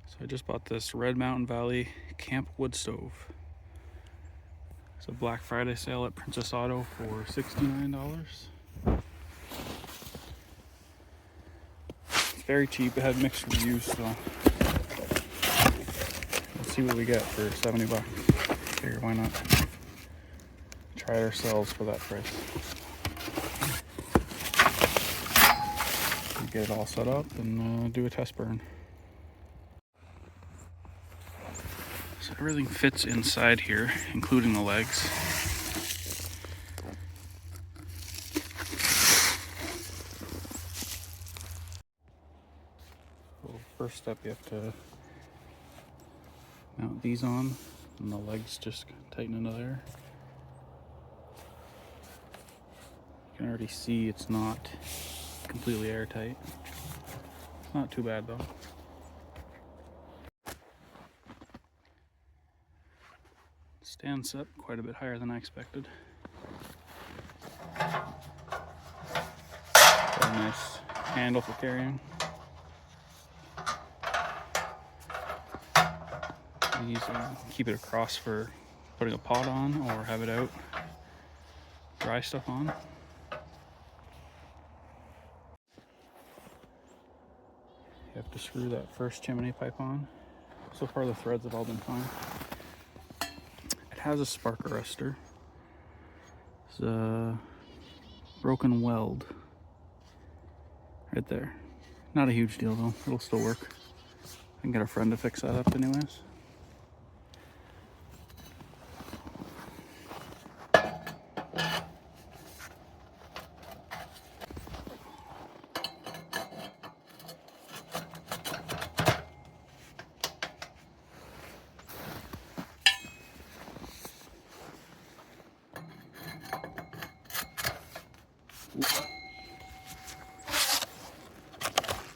So I just bought this Red Mountain Valley Camp Wood Stove. It's a Black Friday sale at Princess Auto for $69. It's very cheap. It had mixed reviews, so let's see what we get for 70 bucks. Figure why not try it ourselves for that price. We get it all set up and do a test burn. So everything fits inside here, including the legs. So first step, you have to mount these on, and the legs just tighten into there. You can already see it's not completely airtight. It's not too bad though. Stands up quite a bit higher than I expected. Got a nice handle for carrying. These keep it across for putting a pot on or have it out, dry stuff on. You have to screw that first chimney pipe on. So far the threads have all been fine. It has a spark arrestor. It's a broken weld right there. Not a huge deal though, it'll still work. I can get a friend to fix that up anyways.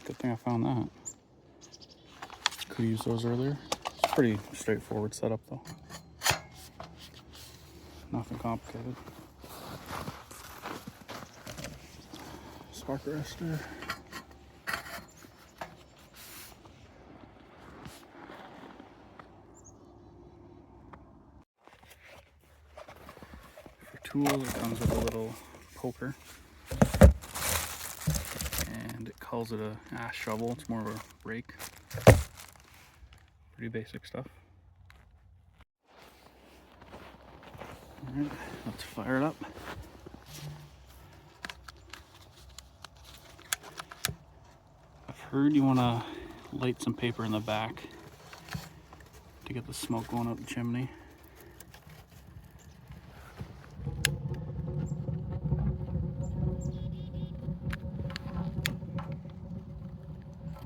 Good thing I found that. Could use those earlier. It's pretty straightforward setup though. Nothing complicated. Spark arrestor. For tools, it comes with a little poker. And it calls it a ash shovel. It's more of a rake. Pretty basic stuff. Alright, let's fire it up. I've heard you want to light some paper in the back to get the smoke going up the chimney.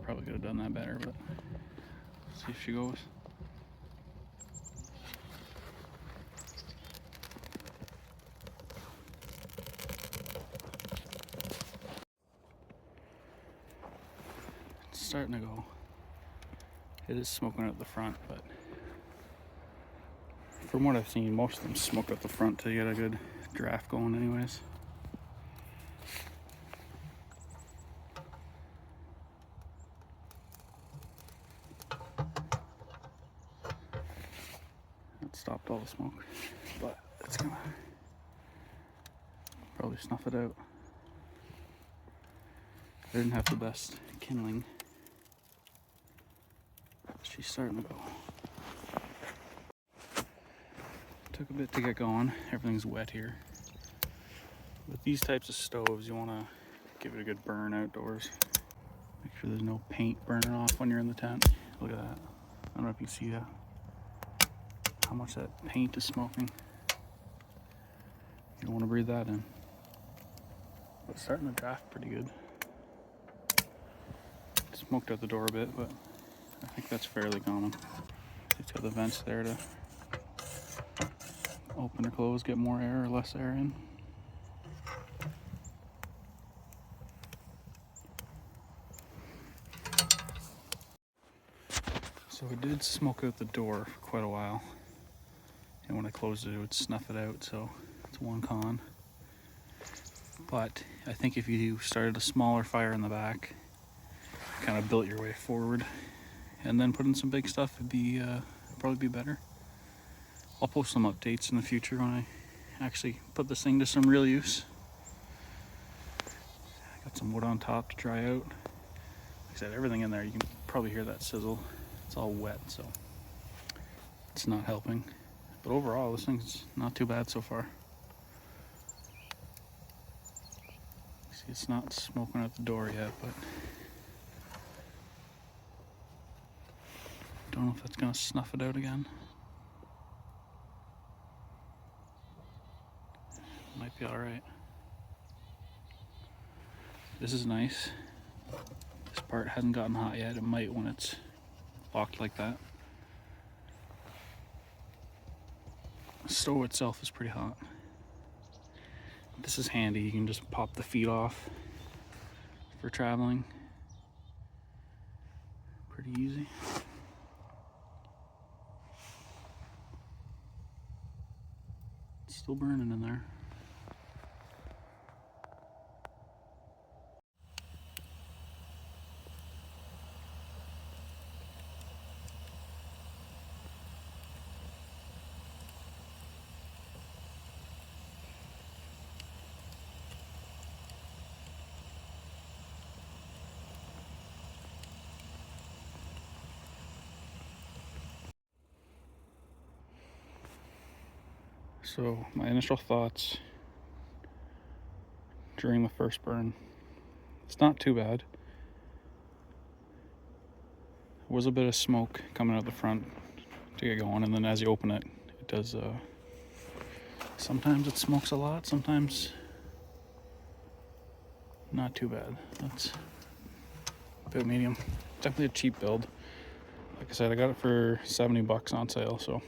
Probably could have done that better, but let's see if she goes. It's starting to go. It is smoking at the front, but from what I've seen, most of them smoke at the front to get a good draft going anyways. That stopped all the smoke, but it's gonna probably snuff it out. I didn't have the best kindling. She's starting to go. Took a bit to get going. Everything's wet here. With these types of stoves, you want to give it a good burn outdoors. Make sure there's no paint burning off when you're in the tent. Look at that. I don't know if you can see that. How much that paint is smoking. You don't want to breathe that in. But it's starting to draft pretty good. It smoked out the door a bit, but I think that's fairly common. It's got the vents there to open or close, get more air or less air in. So it did smoke out the door for quite a while. And when I closed it, it would snuff it out, so it's one con. But I think if you started a smaller fire in the back, kind of built your way forward, and then put in some big stuff would be probably be better. I'll post some updates in the future when I actually put this thing to some real use. Got some wood on top to dry out. Like I said, everything in there, you can probably hear that sizzle. It's all wet, so it's not helping. But overall, this thing's not too bad so far. See, it's not smoking out the door yet, but don't know if that's gonna snuff it out again. Might be all right. This is nice. This part hasn't gotten hot yet. It might when it's locked like that. The stove itself is pretty hot. This is handy. You can just pop the feet off for traveling. Pretty easy. It's still burning in there. So my initial thoughts during the first burn, it's not too bad. There was a bit of smoke coming out the front to get going, and then as you open it, it does, sometimes it smokes a lot, sometimes not too bad. That's about medium. Definitely a cheap build. Like I said, I got it for 70 bucks on sale, so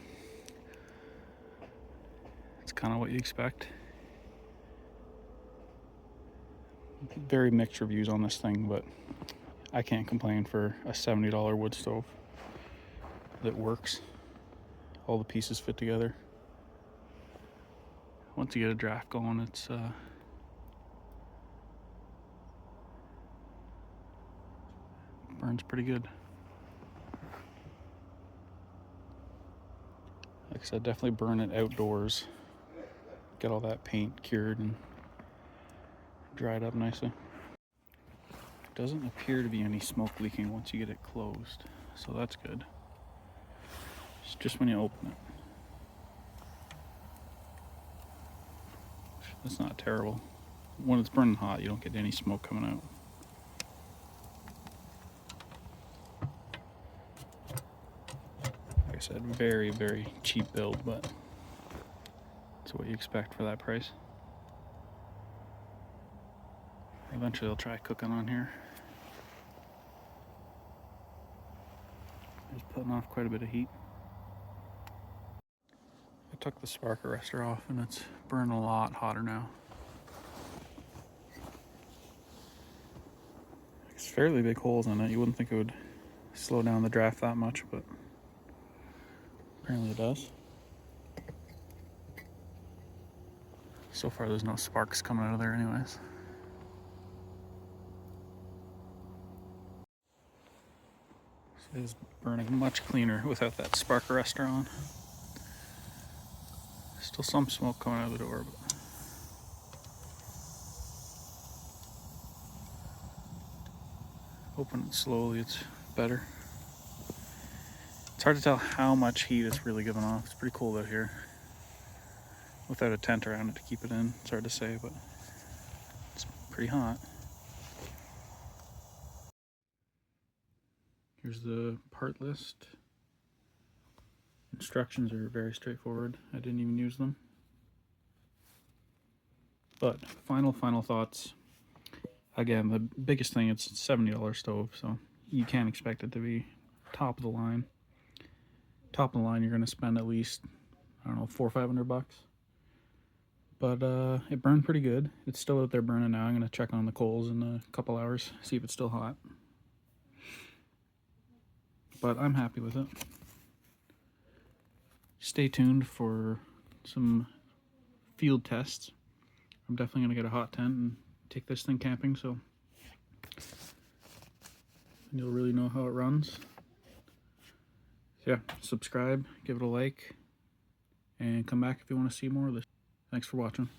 it's kind of what you expect. Very mixed reviews on this thing, but I can't complain for a $70 wood stove that works. All the pieces fit together. Once you get a draft going, it's burns pretty good. Like I said, definitely burn it outdoors. Get all that paint cured and dried up nicely. Doesn't appear to be any smoke leaking once you get it closed, so that's good. It's just when you open it. That's not terrible. When it's burning hot, you don't get any smoke coming out. Like I said, very, very cheap build, but it's what you expect for that price. Eventually I'll try cooking on here. It's putting off quite a bit of heat. I took the spark arrestor off and it's burning a lot hotter now. It's fairly big holes in it. You wouldn't think it would slow down the draft that much, but apparently it does. So far there's no sparks coming out of there anyways. It is burning much cleaner without that spark arrestor on. Still some smoke coming out of the door, but open it slowly, it's better. It's hard to tell how much heat it's really giving off. It's pretty cold out here. Without a tent around it to keep it in, it's hard to say, but it's pretty hot. Here's the part list. Instructions are very straightforward. I didn't even use them. But final thoughts. Again, the biggest thing, it's a $70 stove, so you can't expect it to be top of the line. Top of the line, you're going to spend at least, I don't know, $400 or $500. But it burned pretty good. It's still out there burning now. I'm going to check on the coals in a couple hours, see if it's still hot. But I'm happy with it. Stay tuned for some field tests. I'm definitely going to get a hot tent and take this thing camping, so you'll really know how it runs. Yeah, subscribe, give it a like, and come back if you want to see more of this. Thanks for watching.